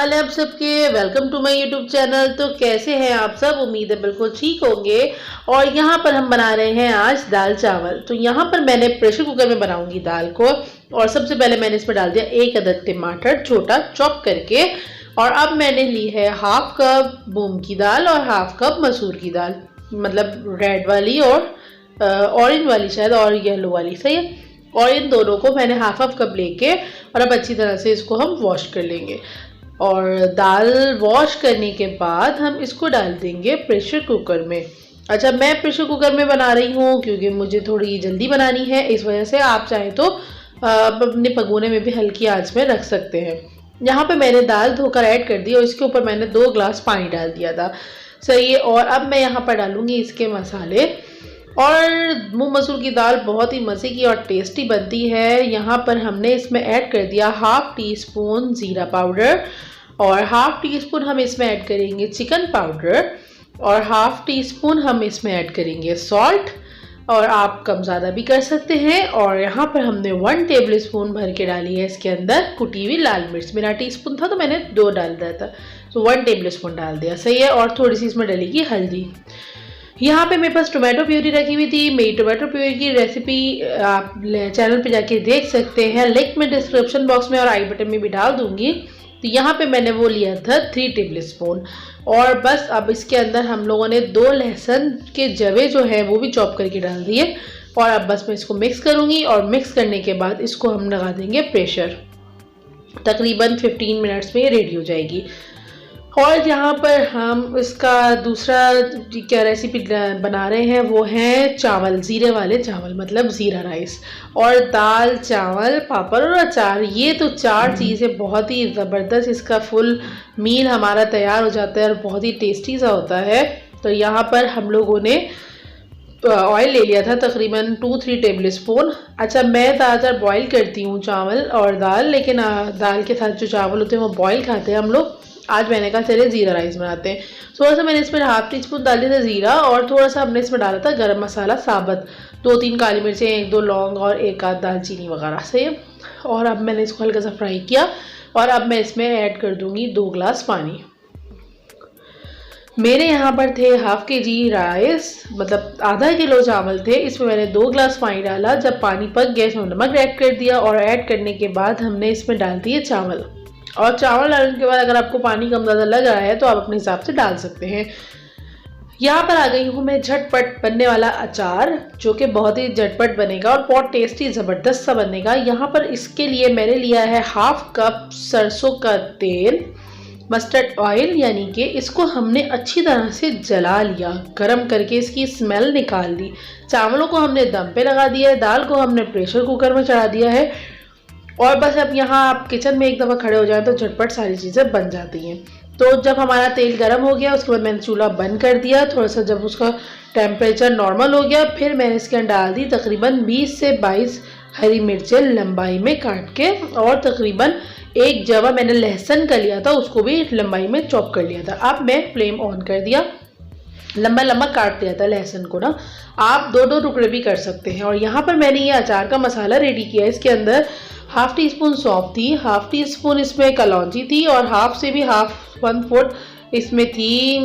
हाल है आप सबके। Welcome to my YouTube channel. तो कैसे हैं आप सब? उम्मीद है बिल्कुल ठीक होंगे। और यहाँ पर हम बना रहे हैं आज दाल चावल। तो यहाँ पर मैंने प्रेशर कुकर में बनाऊंगी दाल को। और सबसे पहले मैंने इसमें डाल दिया 1 अदद टमाटर छोटा चॉप करके। और अब मैंने ली है हाफ कप मूंग की दाल और हाफ कप मसूर की दाल, मतलब रेड वाली और ऑरेंज वाली शायद और येलो वाली, सही है। और इन दोनों को मैंने हाफ कप लेके और अब अच्छी तरह से इसको हम वॉश कर लेंगे। और दाल वॉश करने के बाद हम इसको डाल देंगे प्रेशर कुकर में। अच्छा, मैं प्रेशर कुकर में बना रही हूँ क्योंकि मुझे थोड़ी जल्दी बनानी है, इस वजह से। आप चाहें तो अपने पगोने में भी हल्की आंच में रख सकते हैं। यहाँ पे मैंने दाल धोकर ऐड कर दी और इसके ऊपर मैंने 2 गिलास पानी डाल दिया था, सही है। और अब मैं यहाँ पर डालूंगी इसके मसाले। और मूंग मसूर की दाल बहुत ही मज़े की और टेस्टी बनती है। यहाँ पर हमने इसमें ऐड कर दिया हाफ टी स्पून ज़ीरा पाउडर और हाफ टी स्पून हम इसमें ऐड करेंगे चिकन पाउडर और हाफ टी स्पून हम इसमें ऐड करेंगे सॉल्ट, और आप कम ज़्यादा भी कर सकते हैं। और यहाँ पर हमने 1 टेबल स्पून भर के डाली है इसके अंदर कुटी हुई लाल मिर्च। मेरा टीस्पून था तो मैंने 2 डाल दिया था, तो 1 टेबल स्पून डाल दिया, सही है। और थोड़ी सी इसमें डलेगी हल्दी। यहाँ पे मेरे पास टोमेटो प्यूरी रखी हुई थी। मेरी टोमेटो प्यूरी की रेसिपी आप चैनल पे जाके देख सकते हैं, लिंक मैं डिस्क्रिप्शन बॉक्स में और आई बटन में भी डाल दूंगी। तो यहाँ पे मैंने वो लिया था 3 टेबल स्पून। और बस अब इसके अंदर हम लोगों ने 2 लहसुन के जवे जो है वो भी चॉप करके डाल दिए। और अब बस मैं इसको मिक्स करूँगी और मिक्स करने के बाद इसको हम लगा देंगे प्रेशर। तकरीबन 15 मिनट्स में रेडी हो जाएगी। और यहाँ पर हम इसका दूसरा क्या रेसिपी बना रहे हैं वो है चावल, ज़ीरे वाले चावल, मतलब ज़ीरा राइस। और दाल चावल पापड़ और अचार, ये तो 4 चीज़ें बहुत ही ज़बरदस्त इसका फुल मील हमारा तैयार हो जाता है और बहुत ही टेस्टी सा होता है। तो यहाँ पर हम लोगों ने ऑयल ले लिया था तकरीबन 2-3 टेबल स्पून। अच्छा, मैं ज़्यादातर बॉईल करती हूँ चावल और दाल, लेकिन दाल के साथ जो चावल होते हैं वो बॉईल खाते हैं हम लोग। आज मैंने कहा चले ज़ीरा राइस बनाते हैं। थोड़ा सा मैंने इसमें हाफ टी स्पून डाल दिया था ज़ीरा और थोड़ा सा हमने इसमें डाला था गरम मसाला साबुत, 2-3 काली मिर्चें, 1-2 लौंग और 1 आध दालचीनी वगैरह, सही है। और अब मैंने इसको हल्का सा फ्राई किया और अब मैं इसमें ऐड कर दूंगी 2 गिलास पानी। मेरे यहाँ पर थे हाफ kg राइस, मतलब आधा किलो चावल थे। इसमें मैंने 2 गिलास पानी डाला। जब पानी पक गया इसमें नमक ऐड कर दिया और ऐड करने के बाद हमने इसमें डाल दिए चावल। और चावल डालने के बाद अगर आपको पानी कम ज़्यादा लग रहा है तो आप अपने हिसाब से डाल सकते हैं। यहाँ पर आ गई हूँ मैं झटपट बनने वाला अचार, जो कि बहुत ही झटपट बनेगा और बहुत टेस्टी ज़बरदस्त सा बनेगा। यहाँ पर इसके लिए मैंने लिया है हाफ कप सरसों का तेल, मस्टर्ड ऑयल, यानी कि इसको हमने अच्छी तरह से जला लिया, गरम करके इसकी स्मेल निकाल ली। चावलों को हमने दम पे लगा दिया है, दाल को हमने प्रेशर कुकर में चढ़ा दिया है। और बस अब यहाँ आप किचन में एक दफ़ा खड़े हो जाएं तो झटपट सारी चीज़ें बन जाती हैं। तो जब हमारा तेल गर्म हो गया उसके बाद मैंने चूल्हा बंद कर दिया। थोड़ा सा जब उसका टेम्परेचर नॉर्मल हो गया फिर मैंने इसके अंदर डाल दी तकरीबन 20 से 22 हरी मिर्चें लंबाई में काट के, और तकरीबन 1 जवा मैंने लहसुन का लिया था, उसको भी लंबाई में चॉप कर लिया था। अब मैं फ्लेम ऑन कर दिया, लंबा लंबा काट दिया था लहसुन को ना, आप 2-2 टुकड़े भी कर सकते हैं। और यहाँ पर मैंने ये अचार का मसाला रेडी किया है। इसके अंदर हाफ टी स्पून सौंफ थी, हाफ टी स्पून इसमें कलौंजी थी और हाफ से भी हाफ 1/4 इसमें थी,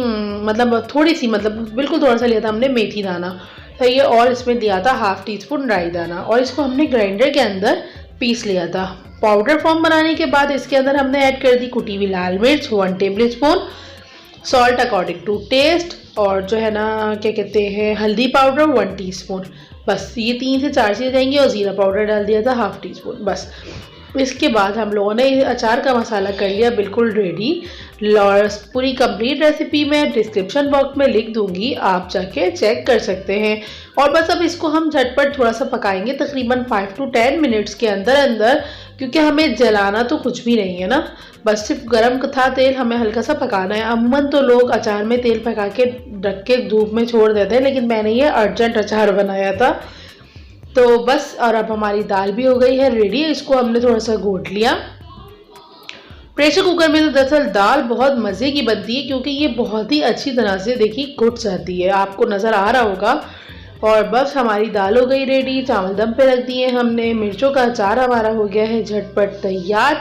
मतलब थोड़ी सी, मतलब बिल्कुल थोड़ा सा लिया था हमने मेथी दाना, सही है। और इसमें दिया था हाफ टी स्पून राई दाना और इसको हमने ग्राइंडर के अंदर पीस लिया था। पाउडर फॉर्म बनाने के बाद इसके अंदर हमने ऐड कर दी कुटी हुई लाल मिर्च 1 tablespoon, salt according to taste, और जो है ना क्या कहते हैं हल्दी पाउडर 1 टीस्पून। बस ये 3 से 4 चीज़ें जाएंगी। और ज़ीरा पाउडर डाल दिया था हाफ टी स्पून, बस। इसके बाद हम लोगों ने अचार का मसाला कर लिया बिल्कुल रेडी। और पूरी कंप्लीट रेसिपी मैं डिस्क्रिप्शन बॉक्स में लिख दूंगी, आप जाके चेक कर सकते हैं। और बस अब इसको हम झटपट थोड़ा सा पकाएंगे तकरीबन 5 to 10 मिनट्स के अंदर अंदर, क्योंकि हमें जलाना तो कुछ भी नहीं है ना, बस सिर्फ गरम था तेल, हमें हल्का सा पकाना है। अमूमन तो लोग अचार में तेल पका के रख के धूप में छोड़ देते हैं, लेकिन मैंने ये अर्जेंट अचार बनाया था। तो बस, और अब हमारी दाल भी हो गई है रेडी। इसको हमने थोड़ा सा घोट लिया। प्रेशर कुकर में तो दरअसल दाल बहुत मज़े की बनती है, क्योंकि ये बहुत ही अच्छी तरह से देखिए घुट जाती है, आपको नज़र आ रहा होगा। और बस हमारी दाल हो गई रेडी, चावल दम पे रख दिए हमने, मिर्चों का अचार हमारा हो गया है झटपट तैयार।